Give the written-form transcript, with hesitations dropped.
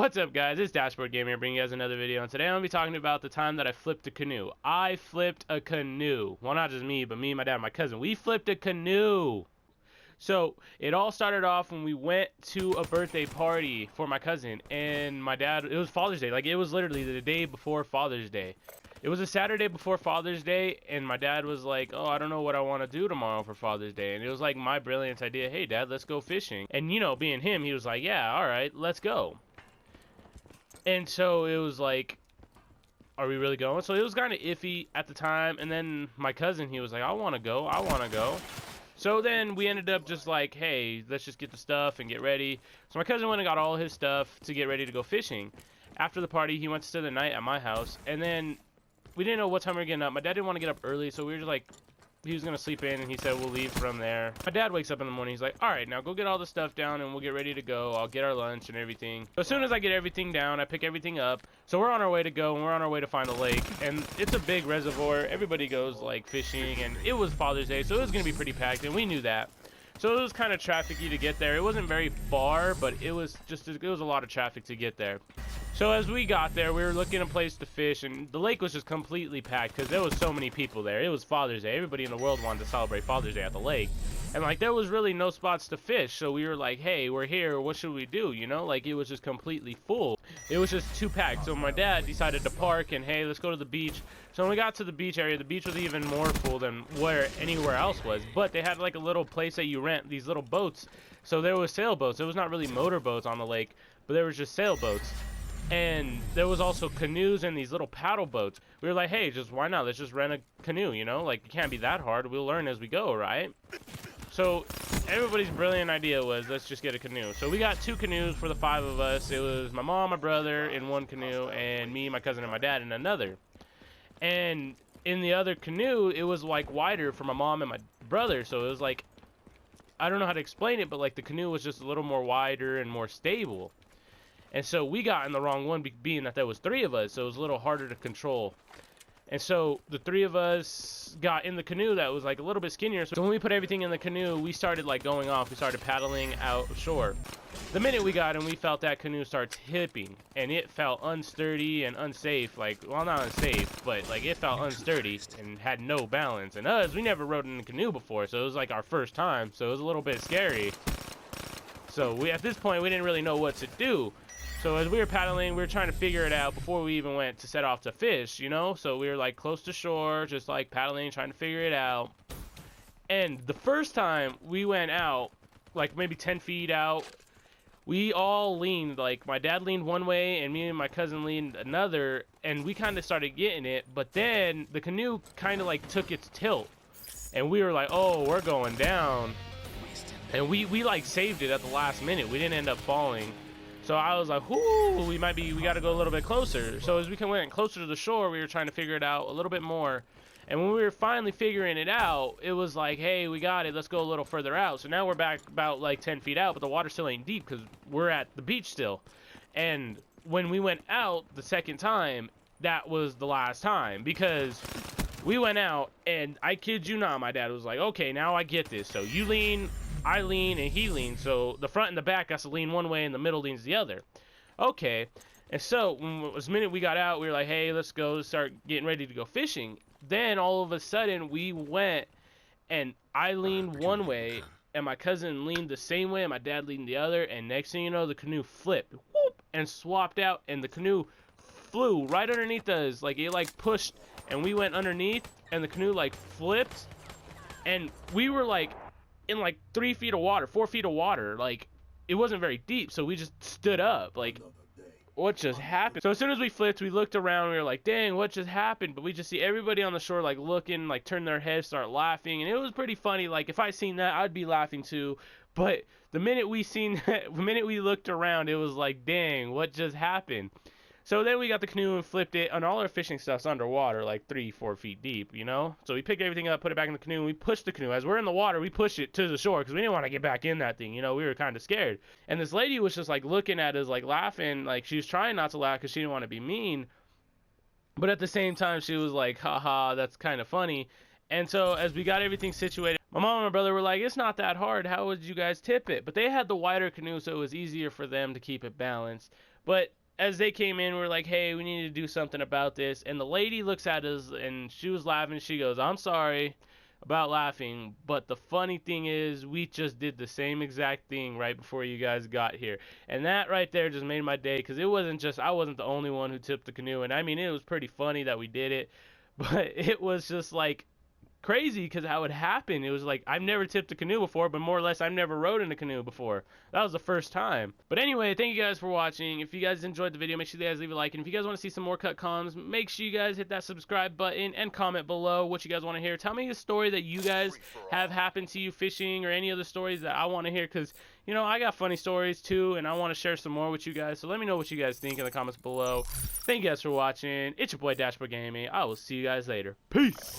What's up, guys? It's Dashboard Gamer bringing you guys another video, and today I'm going to be talking about the time that I flipped a canoe. I flipped a canoe. Well, not just me, but me, my dad, and my cousin. We flipped a canoe. So, it all started off when we went to a birthday party for my cousin, and my dad, it was Father's Day. Like, it was literally the day before Father's Day. It was a Saturday before Father's Day, and my dad was like, oh, I don't know what I want to do tomorrow for Father's Day. And it was like my brilliant idea, hey, Dad, let's go fishing. And, you know, being him, he was like, yeah, all right, let's go. And so it was like, are we really going? So it was kind of iffy at the time. And then my cousin, he was like, I want to go. I want to go. So then we ended up just like, hey, let's just get the stuff and get ready. So my cousin went and got all his stuff to get ready to go fishing. After the party, he went to stay the night at my house. And then we didn't know what time we were getting up. My dad didn't want to get up early, so we were just like, he was going to sleep in, and he said we'll leave from there. My dad wakes up in the morning. He's like, all right, now go get all the stuff down, and we'll get ready to go. I'll get our lunch and everything. So as soon as I get everything down, I pick everything up. So we're on our way to go, and we're on our way to find a lake. And it's a big reservoir. Everybody goes, like, fishing, and it was Father's Day, so it was going to be pretty packed, and we knew that. So it was kind of trafficy to get there. It wasn't very far, but it was a lot of traffic to get there. So as we got there, we were looking at a place to fish, and the lake was just completely packed because there was so many people there. It was Father's Day. Everybody in the world wanted to celebrate Father's Day at the lake. And, like, there was really no spots to fish, so we were like, hey, we're here. What should we do, you know? Like, it was just completely full. It was just too packed. So my dad decided to park, and, hey, let's go to the beach. So when we got to the beach area, the beach was even more full than where anywhere else was. But they had, like, a little place that you rent, these little boats. So there was sailboats. It was not really motorboats on the lake, but there was just sailboats. And there was also canoes and these little paddle boats. We were like, hey, just why not? Let's just rent a canoe, you know? Like, it can't be that hard. We'll learn as we go, right? So everybody's brilliant idea was, let's just get a canoe. So we got 2 canoes for the 5 of us. It was my mom, my brother in one canoe, and me, my cousin, and my dad in another. And in the other canoe, it was, like, wider for my mom and my brother. So it was like, I don't know how to explain it, but, like, the canoe was just a little more wider and more stable. And so we got in the wrong one, being that there was 3 of us, so it was a little harder to control. And so the 3 of us got in the canoe that was like a little bit skinnier. So when we put everything in the canoe, we started like going off. We started paddling out shore. The minute we got in, we felt that canoe start tipping, and it felt unsturdy and unsafe. Like, well, not unsafe, but like it felt unsturdy and had no balance. And us, we never rode in a canoe before, so it was like our first time. So it was a little bit scary. So at this point, we didn't really know what to do. So as we were paddling, we were trying to figure it out before we even went to set off to fish, you know? So we were like close to shore, just like paddling, trying to figure it out. And the first time we went out, like maybe 10 feet out, we all leaned, like my dad leaned one way and me and my cousin leaned another, and we kind of started getting it. But then the canoe kind of like took its tilt, and we were like, oh, we're going down. And we like saved it at the last minute. We didn't end up falling. So I was like, whoo, we got to go a little bit closer. So as we went closer to the shore, we were trying to figure it out a little bit more. And when we were finally figuring it out, it was like, hey, we got it. Let's go a little further out. So now we're back about like 10 feet out, but the water still ain't deep because we're at the beach still. And when we went out the second time, that was the last time, because we went out, and I kid you not, my dad was like, okay, now I get this. So you lean, I lean, and he leans. So the front and the back has to lean one way and the middle leans the other. Okay. And so the minute we got out, we were like, hey, let's go start getting ready to go fishing. Then all of a sudden we went, and I leaned one way and my cousin leaned the same way and my dad leaned the other. And next thing you know, the canoe flipped, whoop, and swapped out, and the canoe flew right underneath us. Like, it like pushed, and we went underneath, and the canoe like flipped, and we were like in like 3 feet of water, 4 feet of water. Like, it wasn't very deep, so we just stood up like, what just happened? So as soon as we flipped, we looked around, we were like, dang, what just happened? But we just see everybody on the shore like looking, like turn their heads, start laughing, and it was pretty funny. Like, if I seen that, I'd be laughing too. But the minute we looked around, it was like, dang, what just happened? So then we got the canoe and flipped it, and all our fishing stuff's underwater, like 3-4 feet deep, you know? So we picked everything up, put it back in the canoe, and we pushed the canoe. As we're in the water, we pushed it to the shore, because we didn't want to get back in that thing, you know? We were kind of scared. And this lady was just, like, looking at us, like, laughing. Like, she was trying not to laugh because she didn't want to be mean. But at the same time, she was like, haha, that's kind of funny. And so as we got everything situated, my mom and my brother were like, it's not that hard. How would you guys tip it? But they had the wider canoe, so it was easier for them to keep it balanced. But as they came in, we're like, hey, we need to do something about this. And the lady looks at us, and she was laughing. She goes, I'm sorry about laughing, but the funny thing is we just did the same exact thing right before you guys got here. And that right there just made my day, because it wasn't just, I wasn't the only one who tipped the canoe. And I mean, it was pretty funny that we did it, but it was just like crazy because how it happened. It was like I've never tipped a canoe before, but more or less I've never rode in a canoe before. That was the first time. But anyway, thank you guys for watching. If you guys enjoyed the video, make sure you guys leave a like, and if you guys want to see some more cut comms, make sure you guys hit that subscribe button and comment below what you guys want to hear. Tell me a story that you guys have happened to you fishing, or any other stories that I want to hear, because you know I got funny stories too, and I want to share some more with you guys. So let me know what you guys think in the comments below. Thank you guys for watching. It's your boy Flipped A Canoe. I will see you guys later. Peace.